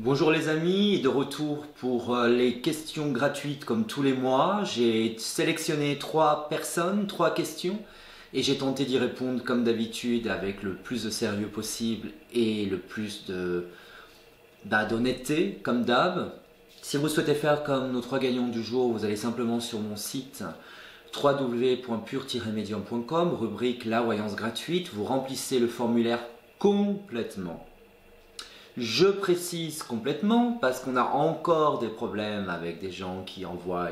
Bonjour les amis, et de retour pour les questions gratuites comme tous les mois. J'ai sélectionné 3 personnes, 3 questions et j'ai tenté d'y répondre comme d'habitude avec le plus de sérieux possible et le plus d'honnêteté comme d'hab. Si vous souhaitez faire comme nos 3 gagnants du jour, vous allez simplement sur mon site www.pur-medium.com, rubrique la voyance gratuite, vous remplissez le formulaire complètement. Je précise complètement parce qu'on a encore des problèmes avec des gens qui envoient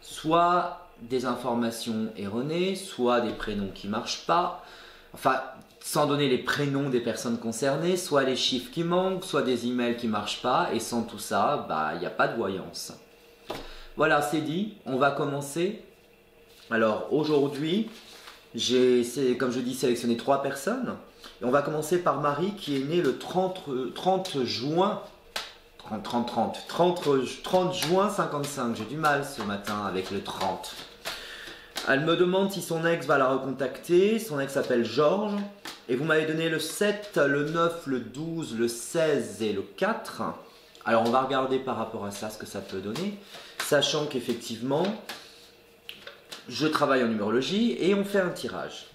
soit des informations erronées, soit des prénoms qui ne marchent pas, enfin sans donner les prénoms des personnes concernées, soit les chiffres qui manquent, soit des emails qui ne marchent pas, et sans tout ça, il n'y a pas de voyance. Voilà, c'est dit, on va commencer. Alors aujourd'hui, j'ai, comme je dis, sélectionné 3 personnes. Et on va commencer par Marie qui est née le 30 juin 30 juin 55. J'ai du mal ce matin avec le 30. Elle me demande si son ex va la recontacter. Son ex s'appelle Georges. Et vous m'avez donné le 7, le 9, le 12, le 16 et le 4. Alors on va regarder par rapport à ça ce que ça peut donner. Sachant qu'effectivement, je travaille en numérologie et on fait un tirage.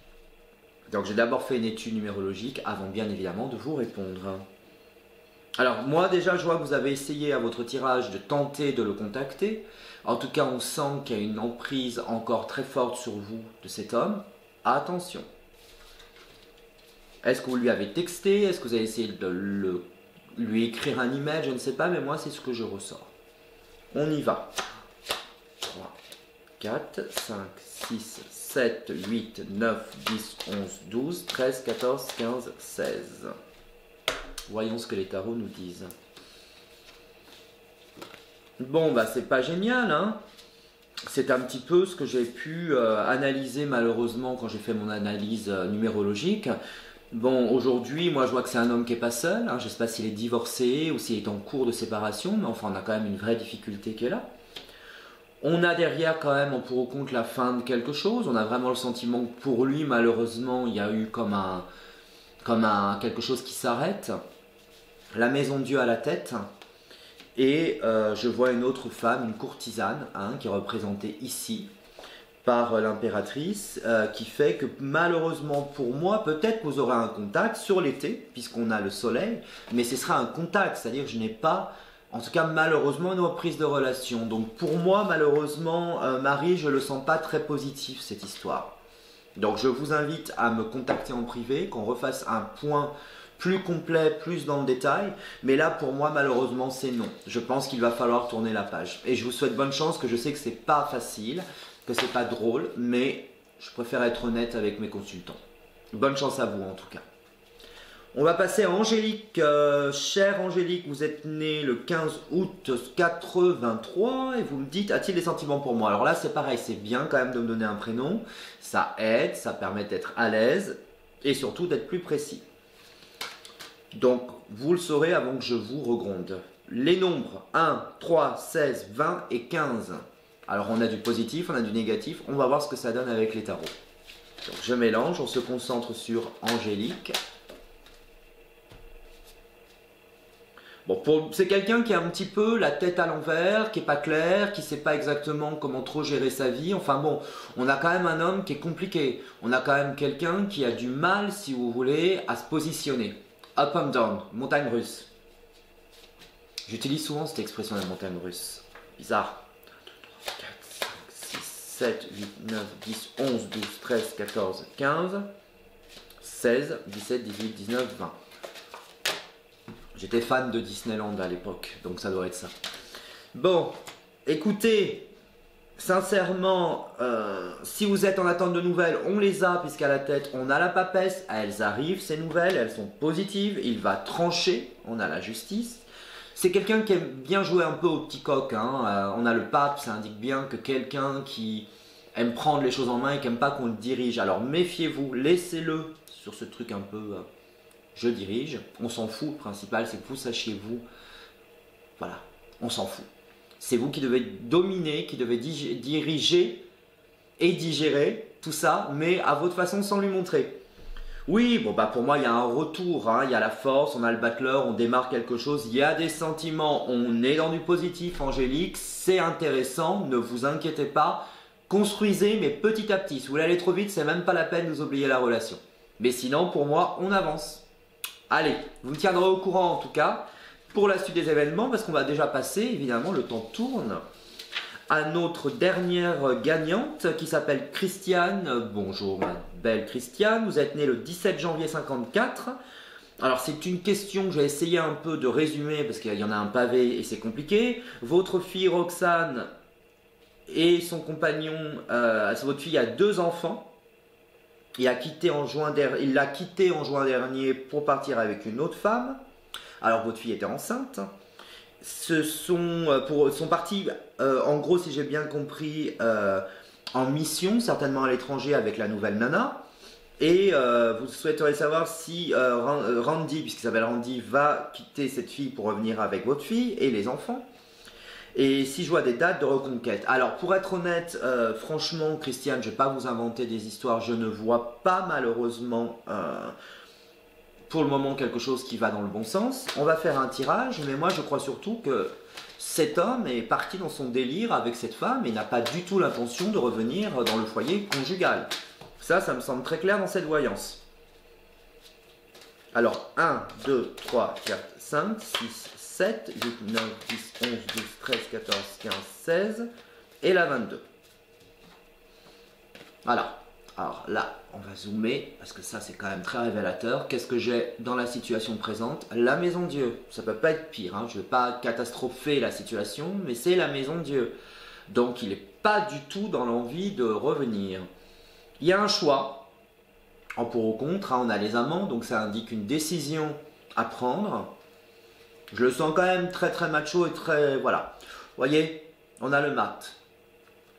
Donc j'ai d'abord fait une étude numérologique avant bien évidemment de vous répondre. Alors moi déjà je vois que vous avez essayé à votre tirage de tenter de le contacter. En tout cas on sent qu'il y a une emprise encore très forte sur vous de cet homme. Attention. Est-ce que vous lui avez texté? Est-ce que vous avez essayé de lui écrire un email? Je ne sais pas, mais moi c'est ce que je ressors. On y va. 3, 4, 5, 6, 7, 8, 9, 10, 11, 12, 13, 14, 15, 16. Voyons ce que les tarots nous disent. Bon, c'est pas génial, hein. C'est un petit peu ce que j'ai pu analyser malheureusement quand j'ai fait mon analyse numérologique. Bon, aujourd'hui, moi je vois que c'est un homme qui n'est pas seul. Hein. Je ne sais pas s'il est divorcé ou s'il est en cours de séparation, mais enfin on a quand même une vraie difficulté qui est là. On a derrière quand même en pour ou contre la fin de quelque chose. On a vraiment le sentiment que pour lui, malheureusement, il y a eu comme quelque chose qui s'arrête. La maison de Dieu à la tête. Et je vois une autre femme, une courtisane, qui est représentée ici par l'impératrice, qui fait que malheureusement pour moi, peut-être que vous aurez un contact sur l'été, puisqu'on a le soleil, mais ce sera un contact, c'est-à-dire que je n'ai pas... En tout cas, malheureusement, une reprise de relation. Donc pour moi, malheureusement, Marie, je ne le sens pas très positif, cette histoire. Donc je vous invite à me contacter en privé, qu'on refasse un point plus complet, plus dans le détail. Mais là, pour moi, malheureusement, c'est non. Je pense qu'il va falloir tourner la page. Et je vous souhaite bonne chance, que je sais que c'est pas facile, que c'est pas drôle, mais je préfère être honnête avec mes consultants. Bonne chance à vous, en tout cas. On va passer à Angélique. Chère Angélique, vous êtes née le 15 août 83 et vous me dites, a-t-il des sentiments pour moi? Alors là, c'est pareil, c'est bien quand même de me donner un prénom. Ça aide, ça permet d'être à l'aise et surtout d'être plus précis. Donc, vous le saurez avant que je vous regronde. Les nombres 1, 3, 16, 20 et 15. Alors, on a du positif, on a du négatif. On va voir ce que ça donne avec les tarots. Donc, je mélange, on se concentre sur Angélique. Bon, c'est quelqu'un qui a un petit peu la tête à l'envers, qui n'est pas clair, qui ne sait pas exactement comment trop gérer sa vie. Enfin bon, on a quand même un homme qui est compliqué. On a quand même quelqu'un qui a du mal, si vous voulez, à se positionner. Up and down, montagne russe. J'utilise souvent cette expression, la montagne russe. Bizarre. 1, 2, 3, 4, 5, 6, 7, 8, 9, 10, 11, 12, 13, 14, 15, 16, 17, 18, 19, 20. J'étais fan de Disneyland à l'époque, donc ça doit être ça. Bon, écoutez, sincèrement, si vous êtes en attente de nouvelles, on les a, puisqu'à la tête, on a la papesse, elles arrivent, ces nouvelles, elles sont positives, il va trancher, on a la justice. C'est quelqu'un qui aime bien jouer un peu au petit coq, hein. On a le pape, ça indique bien que quelqu'un qui aime prendre les choses en main et qui n'aime pas qu'on le dirige. Alors méfiez-vous, laissez-le sur ce truc un peu... je dirige, on s'en fout, le principal c'est que vous sachiez vous, voilà, on s'en fout. C'est vous qui devez dominer, qui devez diriger et digérer tout ça, mais à votre façon sans lui montrer. Oui, bon bah pour moi il y a un retour, hein. Il y a la force, on a le battleur, on démarre quelque chose, il y a des sentiments, on est dans du positif angélique, c'est intéressant, ne vous inquiétez pas, construisez mais petit à petit, si vous voulez aller trop vite, c'est même pas la peine de vous oublier la relation. Mais sinon pour moi on avance. Allez, vous me tiendrez au courant en tout cas pour la suite des événements parce qu'on va déjà passer, évidemment le temps tourne, à notre dernière gagnante qui s'appelle Christiane. Bonjour ma belle Christiane, vous êtes née le 17 janvier 54. Alors c'est une question que j'ai essayé un peu de résumer parce qu'il y en a un pavé et c'est compliqué. Votre fille Roxane et son compagnon, votre fille a 2 enfants. Il l'a quitté en juin dernier pour partir avec une autre femme. Alors votre fille était enceinte. Sont partis, en gros, si j'ai bien compris, en mission, certainement à l'étranger avec la nouvelle nana. Et vous souhaiteriez savoir si Randy, puisqu'il s'appelle Randy, va quitter cette fille pour revenir avec votre fille et les enfants. Et si je vois des dates de reconquête. Alors, pour être honnête, franchement, Christiane, je ne vais pas vous inventer des histoires. Je ne vois pas, malheureusement, pour le moment, quelque chose qui va dans le bon sens. On va faire un tirage, mais moi, je crois surtout que cet homme est parti dans son délire avec cette femme et n'a pas du tout l'intention de revenir dans le foyer conjugal. Ça me semble très clair dans cette voyance. Alors, 1, 2, 3, 4, 5, 6, 7, 8, 9, 10, 11, 12, 13, 14, 15, 16 et la 22. Voilà. Alors là, on va zoomer parce que ça c'est quand même très révélateur. Qu'est-ce que j'ai dans la situation présente? La maison Dieu. Ça peut pas être pire, hein. Je ne vais pas catastropher la situation, mais c'est la maison Dieu. Donc il n'est pas du tout dans l'envie de revenir. Il y a un choix. En pour ou contre, hein, on a les amants, donc ça indique une décision à prendre. Je le sens quand même très très macho et très... Voilà. Vous voyez, on a le mat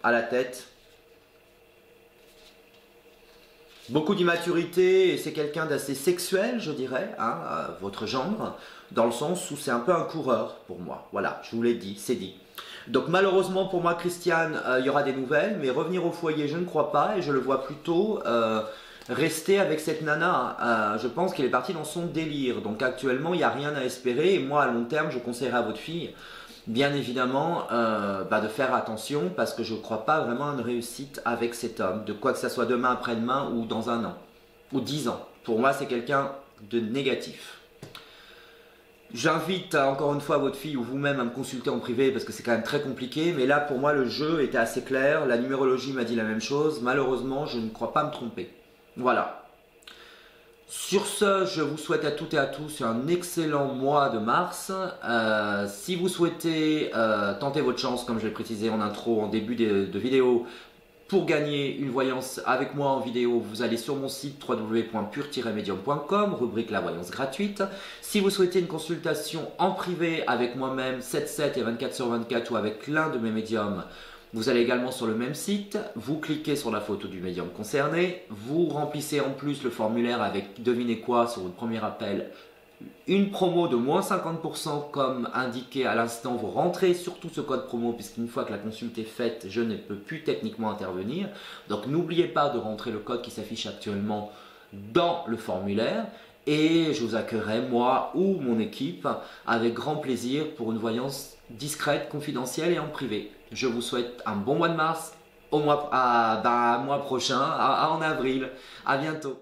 à la tête. Beaucoup d'immaturité et c'est quelqu'un d'assez sexuel, je dirais, hein, votre gendre, dans le sens où c'est un peu un coureur pour moi. Voilà, je vous l'ai dit, c'est dit. Donc malheureusement pour moi, Christiane, il y aura des nouvelles, mais revenir au foyer, je ne crois pas et je le vois plutôt rester avec cette nana. Je pense qu'il est parti dans son délire. Donc actuellement, il n'y a rien à espérer et moi, à long terme, je conseillerais à votre fille, bien évidemment, de faire attention parce que je ne crois pas vraiment à une réussite avec cet homme, de quoi que ce soit demain, après-demain ou dans 1 an ou 10 ans. Pour moi, c'est quelqu'un de négatif. J'invite encore une fois votre fille ou vous-même à me consulter en privé parce que c'est quand même très compliqué. Mais là, pour moi, le jeu était assez clair. La numérologie m'a dit la même chose. Malheureusement, je ne crois pas me tromper. Voilà. Sur ce, je vous souhaite à toutes et à tous un excellent mois de mars. Si vous souhaitez tenter votre chance, comme je l'ai précisé en intro, en début de vidéo, pour gagner une voyance avec moi en vidéo, vous allez sur mon site www.pur-medium.com, rubrique la voyance gratuite. Si vous souhaitez une consultation en privé avec moi-même, 7/7 et 24/24 ou avec l'un de mes médiums, vous allez également sur le même site, vous cliquez sur la photo du médium concerné, vous remplissez en plus le formulaire avec, devinez quoi, sur votre premier appel, une promo de moins 50% comme indiqué à l'instant. Vous rentrez surtout ce code promo puisqu'une fois que la consulte est faite, je ne peux plus techniquement intervenir. Donc n'oubliez pas de rentrer le code qui s'affiche actuellement dans le formulaire et je vous accueillerai, moi ou mon équipe, avec grand plaisir pour une voyance discrète, confidentielle et en privé. Je vous souhaite un bon mois de mars, mois prochain, en avril. À bientôt.